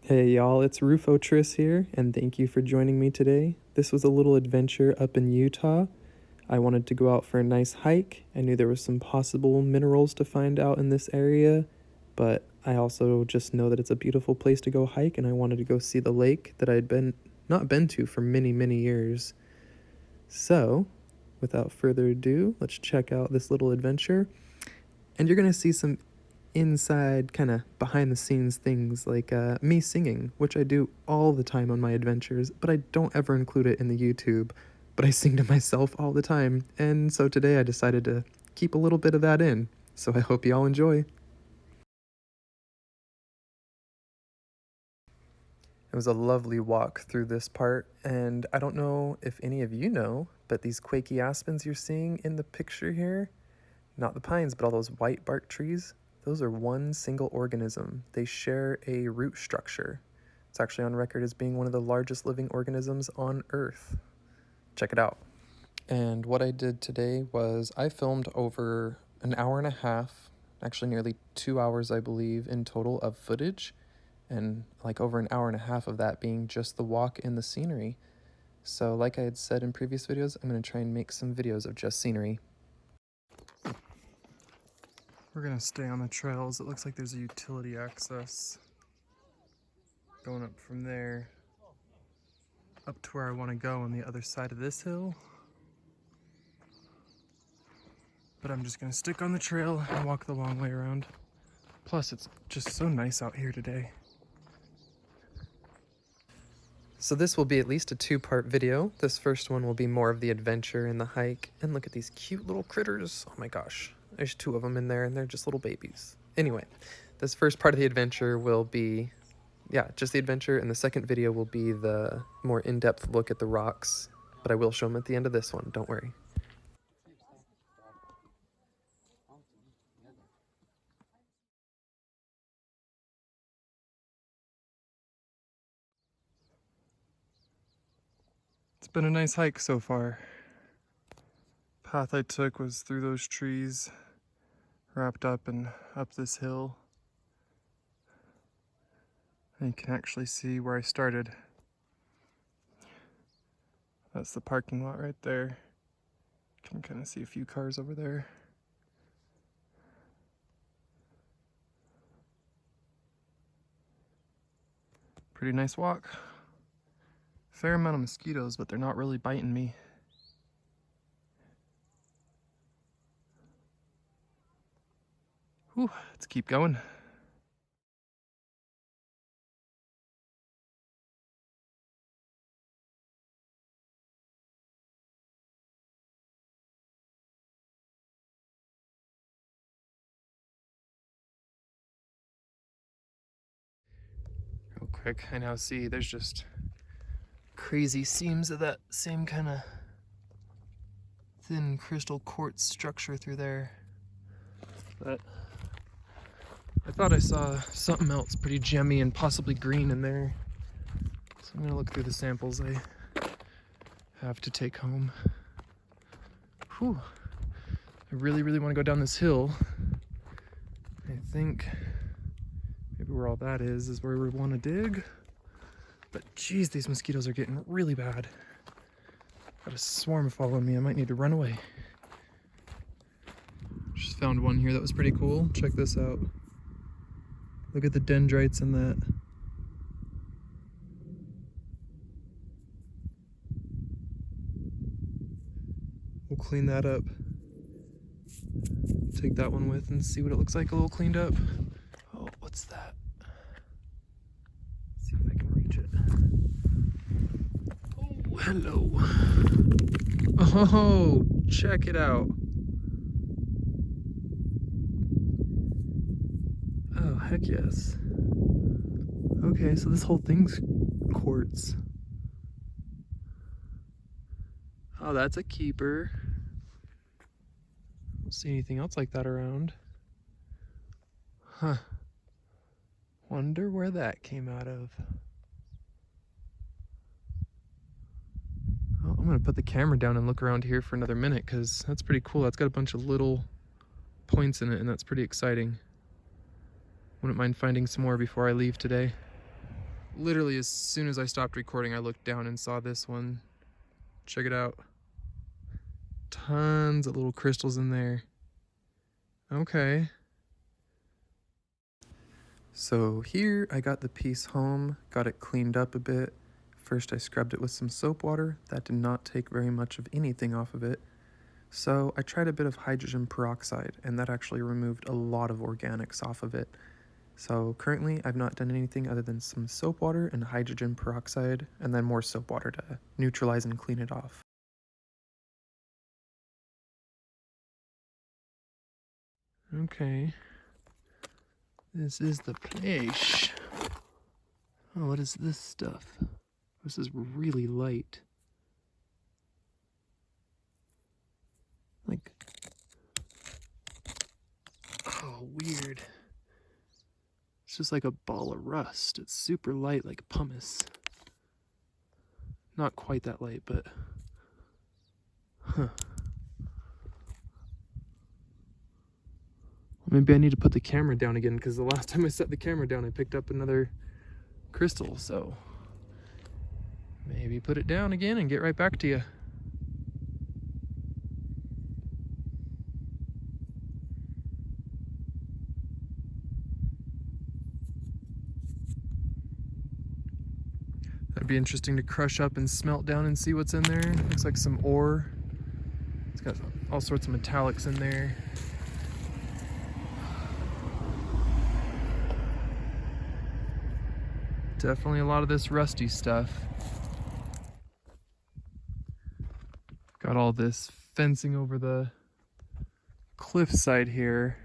Hey y'all, it's Rufo Triss here, and thank you for joining me today. This was a little adventure up in Utah. I wanted to go out for a nice hike. I knew there was some possible minerals to find out in this area, but I also just know that it's a beautiful place to go hike, and I wanted to go see the lake that I'd not been to for many, many years. So, without further ado, let's check out this little adventure. And you're gonna see some inside, kind of behind the scenes things like me singing, which I do all the time on my adventures, but I don't ever include it in the YouTube. But I sing to myself all the time, and so today I decided to keep a little bit of that in. So I hope you all enjoy. It was a lovely walk through this part, and I don't know if any of you know, but these quaky aspens you're seeing in the picture here, not the pines, but all those white bark trees, those are one single organism. They share a root structure. It's actually on record as being one of the largest living organisms on Earth. Check it out. And what I did today was I filmed over an hour and a half, actually nearly 2 hours, I believe, in total of footage, and like over an hour and a half of that being just the walk and the scenery. So like I had said in previous videos, I'm going to try and make some videos of just scenery. We're gonna stay on the trails. It looks like there's a utility access going up from there up to where I want to go on the other side of this hill. But I'm just gonna stick on the trail and walk the long way around. Plus, it's just so nice out here today. So this will be at least a two-part video. This first one will be more of the adventure and the hike. And look at these cute little critters. Oh my gosh. There's two of them in there, and they're just little babies. Anyway, this first part of the adventure will be, just the adventure, and the second video will be the more in-depth look at the rocks. But I will show them at the end of this one, don't worry. It's been a nice hike so far. Path I took was through those trees, wrapped up and up this hill. And you can actually see where I started. That's the parking lot right there. You can kind of see a few cars over there. Pretty nice walk. Fair amount of mosquitoes, but they're not really biting me. Whew, let's keep going. Real quick, I now see there's just crazy seams of that same kind of thin crystal quartz structure through there. But I thought I saw something else pretty gemmy and possibly green in there. So I'm gonna look through the samples I have to take home. Whew. I really, really want to go down this hill. I think maybe where all that is where we want to dig. But geez, these mosquitoes are getting really bad. Got a swarm following me. I might need to run away. Just found one here that was pretty cool. Check this out. Look at the dendrites in that. We'll clean that up. Take that one with and see what it looks like a little cleaned up. Oh, what's that? Let's see if I can reach it. Oh, hello. Oh, check it out. Oh, heck yes. Okay, so this whole thing's quartz. Oh, that's a keeper. Don't see anything else like that around. Huh. Wonder where that came out of. Well, I'm gonna put the camera down and look around here for another minute because that's pretty cool. That's got a bunch of little points in it, and that's pretty exciting. Wouldn't mind finding some more before I leave today. Literally as soon as I stopped recording, I looked down and saw this one. Check it out. Tons of little crystals in there. Okay. So here I got the piece home, got it cleaned up a bit. First I scrubbed it with some soap water. That did not take very much of anything off of it. So I tried a bit of hydrogen peroxide, and that actually removed a lot of organics off of it. So currently I've not done anything other than some soap water and hydrogen peroxide, and then more soap water to neutralize and clean it off. Okay. This is the place. Oh, what is this stuff? This is really light. Like, oh, weird. It's just like a ball of rust. It's super light, like pumice. Not quite that light, but... Huh. Maybe I need to put the camera down again, because the last time I set the camera down, I picked up another crystal, so... maybe put it down again and get right back to you. That'd be interesting to crush up and smelt down and see what's in there. Looks like some ore. It's got all sorts of metallics in there. Definitely a lot of this rusty stuff. Got all this fencing over the cliffside here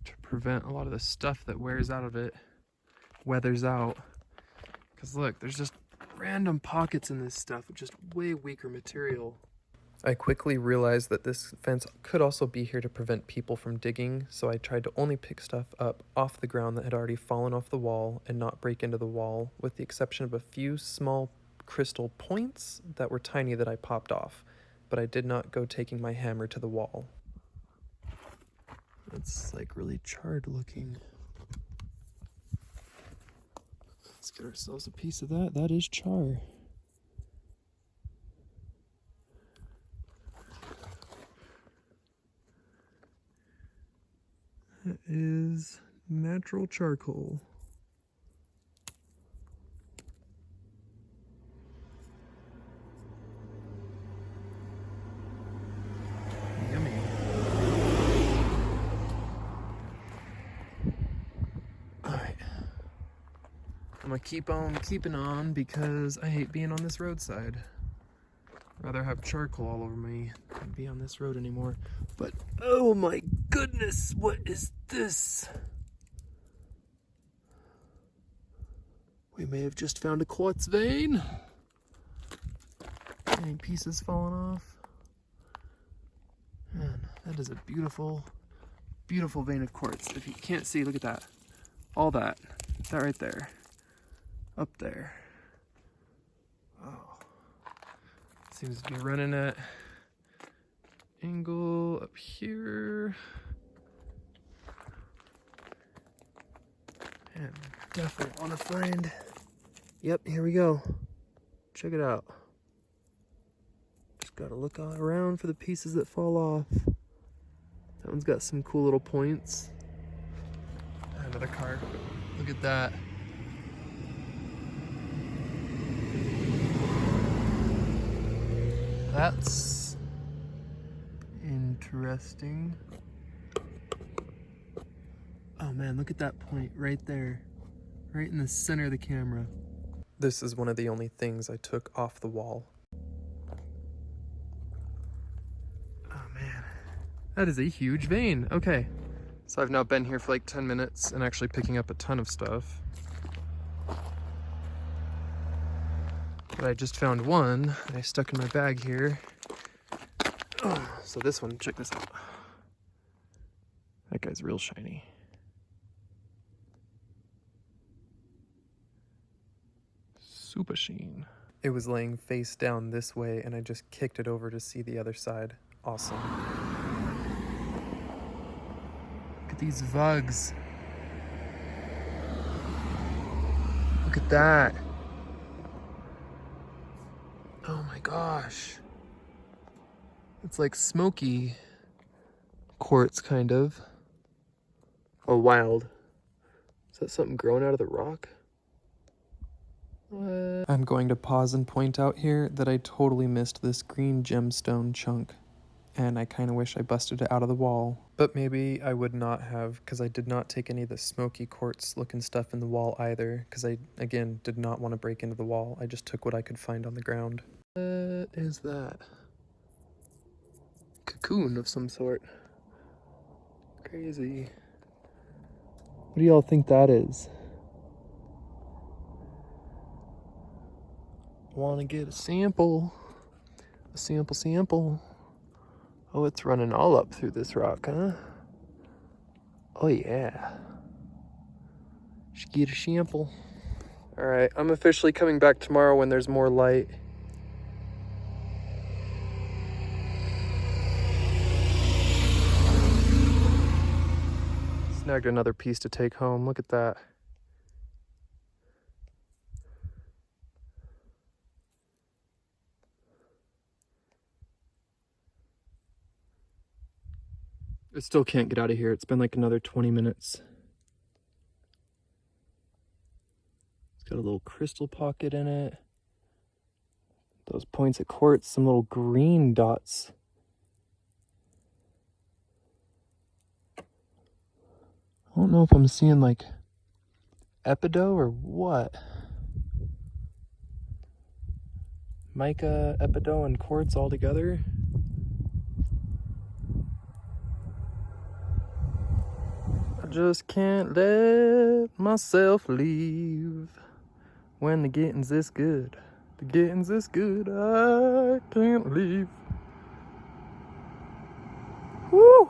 to prevent a lot of the stuff that wears out of it, weathers out. Because look, there's just random pockets in this stuff with just way weaker material. I quickly realized that this fence could also be here to prevent people from digging, so I tried to only pick stuff up off the ground that had already fallen off the wall and not break into the wall, with the exception of a few small crystal points that were tiny that I popped off, but I did not go taking my hammer to the wall. It's like really charred looking. Let's get ourselves a piece of that. That is char. That is natural charcoal. Yummy. Alright. I'm gonna keep on keeping on because I hate being on this roadside. I'd rather have charcoal all over me than be on this road anymore. But oh my goodness, what is this? We may have just found a quartz vein. Any pieces falling off? Man, that is a beautiful, beautiful vein of quartz. If you can't see, look at that. All that right there. Up there. Oh. Seems to be running at angle up here. And definitely want to find. Yep, here we go. Check it out. Just gotta look all around for the pieces that fall off. That one's got some cool little points. Another car. Look at that. That's interesting. Oh man, look at that point right there. Right in the center of the camera. This is one of the only things I took off the wall. Oh man, that is a huge vein. Okay, so I've now been here for like 10 minutes and actually picking up a ton of stuff. But I just found one that I stuck in my bag here. Oh, so this one, check this out. That guy's real shiny. Super sheen. It was laying face down this way and I just kicked it over to see the other side. Awesome. Look at these vugs. Look at that. Oh my gosh. It's like smoky quartz, kind of. Oh, wild. Is that something growing out of the rock? What? I'm going to pause and point out here that I totally missed this green gemstone chunk. And I kind of wish I busted it out of the wall. But maybe I would not have, because I did not take any of the smoky quartz looking stuff in the wall either, because I, again, did not want to break into the wall. I just took what I could find on the ground. What is that? Cocoon of some sort. Crazy. What do y'all think that is? Want to get a sample. A sample. Oh, it's running all up through this rock, huh? Oh, yeah. Should get a sample. All right, I'm officially coming back tomorrow when there's more light. Snagged another piece to take home. Look at that. I still can't get out of here. It's been like another 20 minutes. It's got a little crystal pocket in it. Those points of quartz, some little green dots. I don't know if I'm seeing like epidote or what. Mica, epidote, and quartz all together. I just can't let myself leave when the getting's this good. The getting's this good, I can't leave. Woo!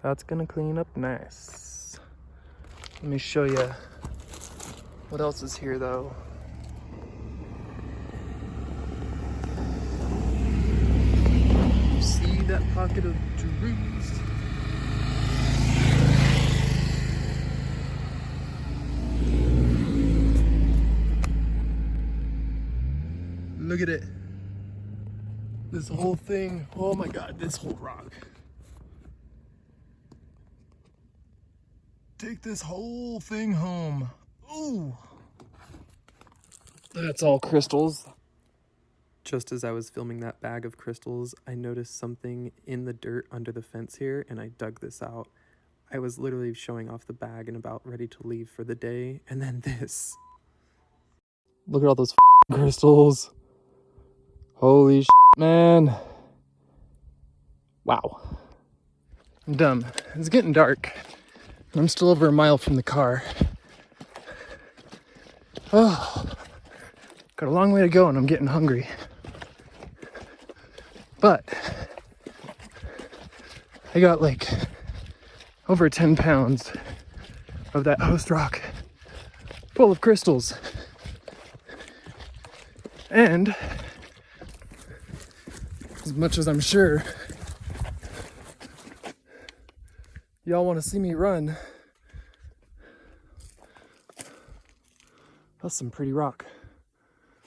That's gonna clean up nice. Let me show you what else is here though. You see that pocket of trees? Look at it. This whole thing. Oh my God, this whole rock. Take this whole thing home. Ooh. That's all crystals. Just as I was filming that bag of crystals, I noticed something in the dirt under the fence here, and I dug this out. I was literally showing off the bag and about ready to leave for the day, and then this. Look at all those crystals. Holy shit, man. Wow. I'm dumb. It's getting dark. I'm still over a mile from the car. Oh, got a long way to go and I'm getting hungry. But I got like over 10 pounds of that host rock full of crystals. And as much as I'm sure y'all want to see me run, that's some pretty rock.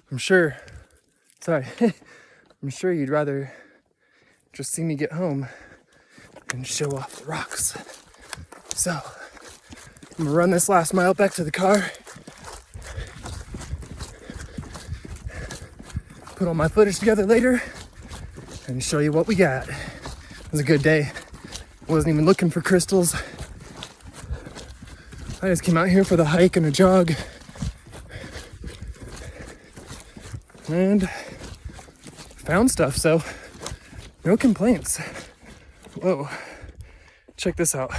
I'm sure you'd rather just see me get home and show off the rocks. So I'm gonna run this last mile back to the car, put all my footage together later, and show you what we got. It was a good day. I wasn't even looking for crystals. I just came out here for the hike and a jog. And found stuff, so no complaints. Whoa, check this out.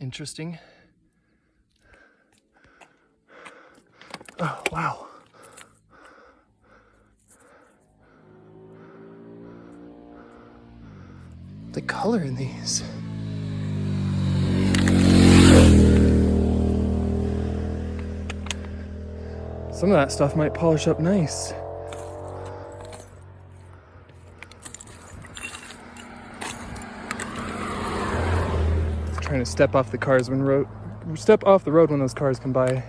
Interesting. Oh, wow. The color in these. Some of that stuff might polish up nice. Trying to step off the cars when step off the road when those cars come by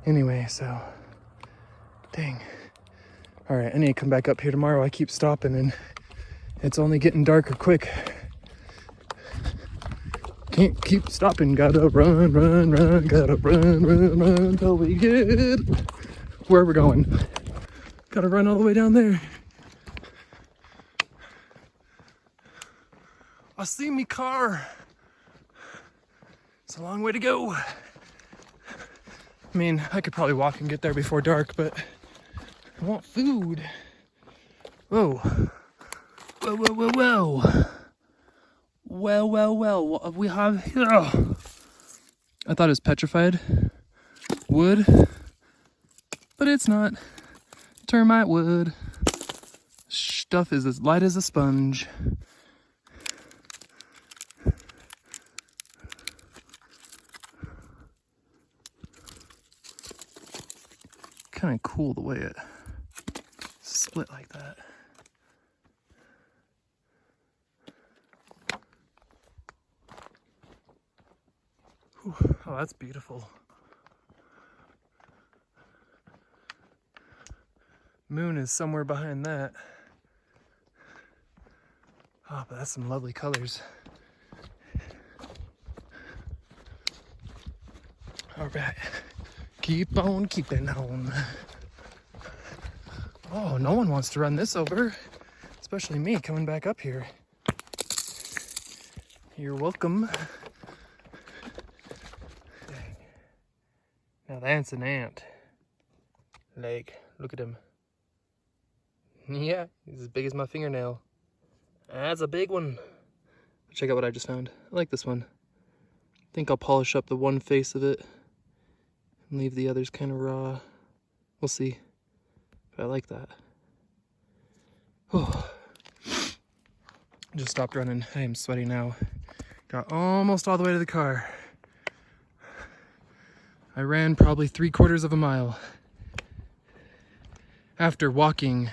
anyway, so dang. All right, I need to come back up here tomorrow. I keep stopping and it's only getting darker quick. Can't keep stopping, gotta run, gotta run till we get where we're going. Gotta run all the way down there. I see me car. It's a long way to go. I mean, I could probably walk and get there before dark, but I want food. Whoa. Whoa, whoa, whoa, whoa. Well, what have we have here? I thought it was petrified wood, but it's not. Termite wood. Stuff is as light as a sponge. Kind of cool the way it split like that. Whew. Oh, that's beautiful. Moon is somewhere behind that. Oh, but that's some lovely colors. All right, keep on keeping on. Oh, no one wants to run this over, especially me coming back up here. You're welcome. Dang. Now that's an ant. Like, look at him. Yeah, he's as big as my fingernail. That's a big one. Check out what I just found. I like this one. I think I'll polish up the one face of it and leave the others kind of raw. We'll see. But I like that. Oh. Just stopped running. I am sweaty now. Got almost all the way to the car. I ran probably 3/4 of a mile. After walking,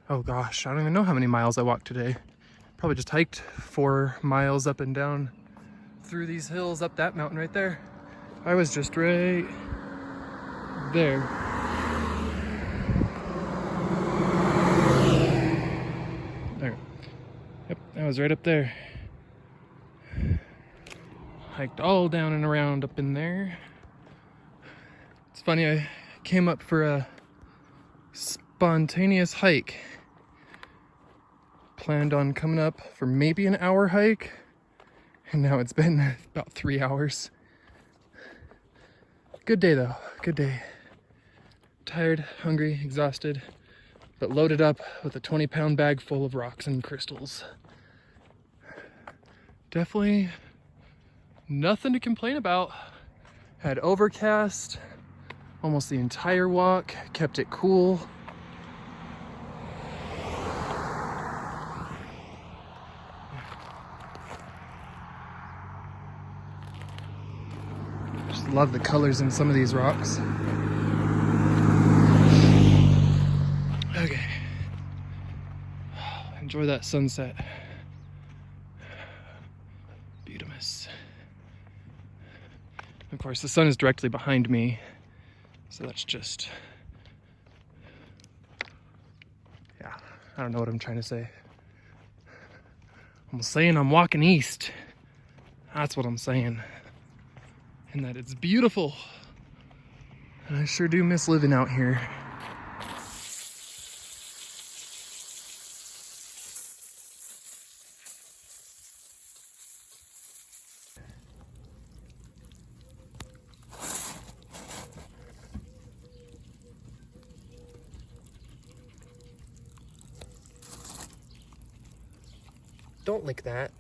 oh gosh, I don't even know how many miles I walked today. Probably just hiked 4 miles up and down through these hills up that mountain right there. I was just right there. There. Yep, I was right up there. Hiked all down and around up in there. It's funny, I came up for a spontaneous hike. Planned on coming up for maybe an hour hike, and now it's been about 3 hours. Good day though, good day. Tired, hungry, exhausted, but loaded up with a 20-pound bag full of rocks and crystals. Definitely nothing to complain about. Had overcast almost the entire walk, kept it cool. Just love the colors in some of these rocks. Okay. Enjoy that sunset. Beautimous. Of course, the sun is directly behind me, so that's just, yeah, I don't know what I'm trying to say. I'm saying I'm walking east. That's what I'm saying. And that it's beautiful. And I sure do miss living out here. Don't lick that.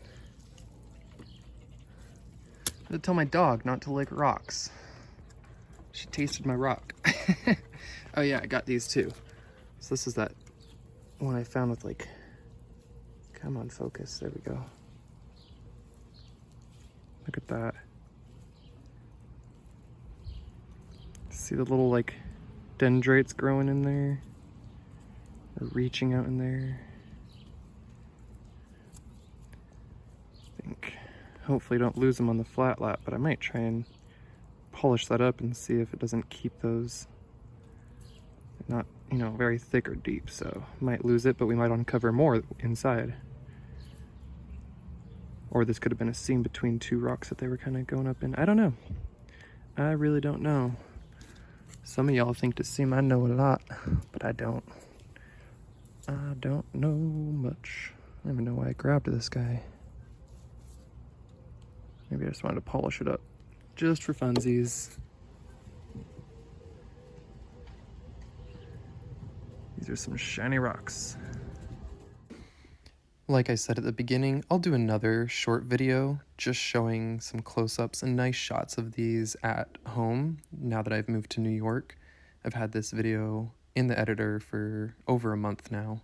I tell my dog not to lick rocks. She tasted my rock. Oh yeah, I got these too. So this is that one I found with like, come on, focus, there we go. Look at that. See the little like dendrites growing in there? Or reaching out in there. I think hopefully don't lose them on the flat lap, but I might try and polish that up and see if it doesn't keep those not, you know, very thick or deep. So might lose it, but we might uncover more inside. Or this could have been a seam between two rocks that they were kind of going up in. I don't know. I really don't know. Some of y'all think to seem I know a lot, but I don't. I don't know much. I don't even know why I grabbed this guy. Maybe I just wanted to polish it up. Just for funsies. These are some shiny rocks. Like I said at the beginning, I'll do another short video just showing some close-ups and nice shots of these at home now that I've moved to New York. I've had this video in the editor for over a month now.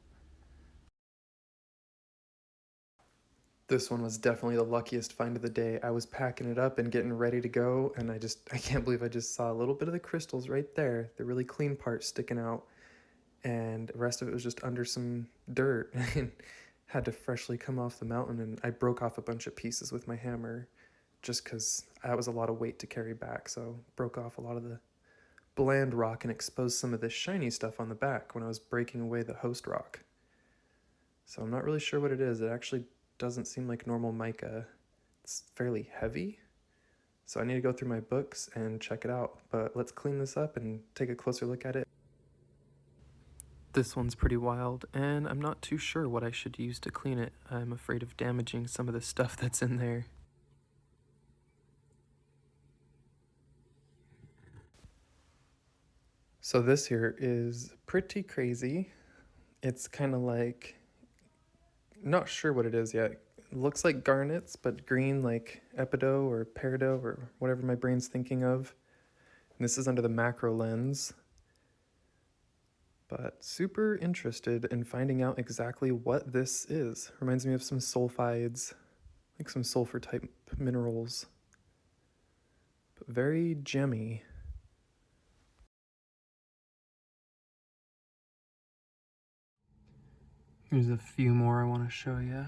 This one was definitely the luckiest find of the day. I was packing it up and getting ready to go, and I can't believe I just saw a little bit of the crystals right there, the really clean part sticking out, and the rest of it was just under some dirt. And had to freshly come off the mountain, and I broke off a bunch of pieces with my hammer just because that was a lot of weight to carry back, so broke off a lot of the bland rock and exposed some of this shiny stuff on the back when I was breaking away the host rock. So I'm not really sure what it is. It actually doesn't seem like normal mica. It's fairly heavy, so I need to go through my books and check it out. But let's clean this up and take a closer look at it. This one's pretty wild, and I'm not too sure what I should use to clean it. I'm afraid of damaging some of the stuff that's in there. So this here is pretty crazy. It's kind of like, not sure what it is yet. It looks like garnets, but green, like epido or peridot or whatever my brain's thinking of. And this is under the macro lens. But super interested in finding out exactly what this is. Reminds me of some sulfides, like some sulfur type minerals. But very gemmy. Here's a few more I want to show you.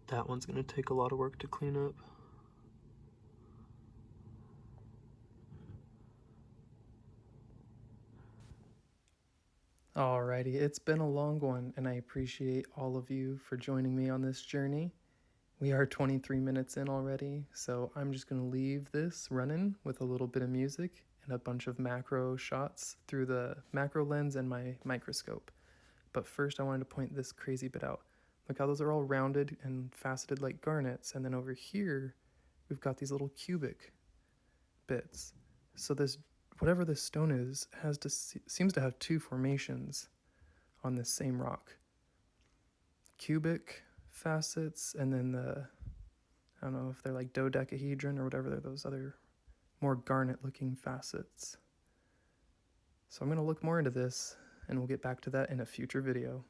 That one's going to take a lot of work to clean up. Alrighty, it's been a long one, and I appreciate all of you for joining me on this journey. We are 23 minutes in already, so I'm just going to leave this running with a little bit of music and a bunch of macro shots through the macro lens and my microscope. But first I wanted to point this crazy bit out. Look how those are all rounded and faceted like garnets, and then over here we've got these little cubic bits. So this, whatever this stone is, seems to have two formations on this same rock. Cubic facets, and then I don't know if they're like dodecahedron or whatever, they're those other more garnet looking facets. So I'm going to look more into this, and we'll get back to that in a future video.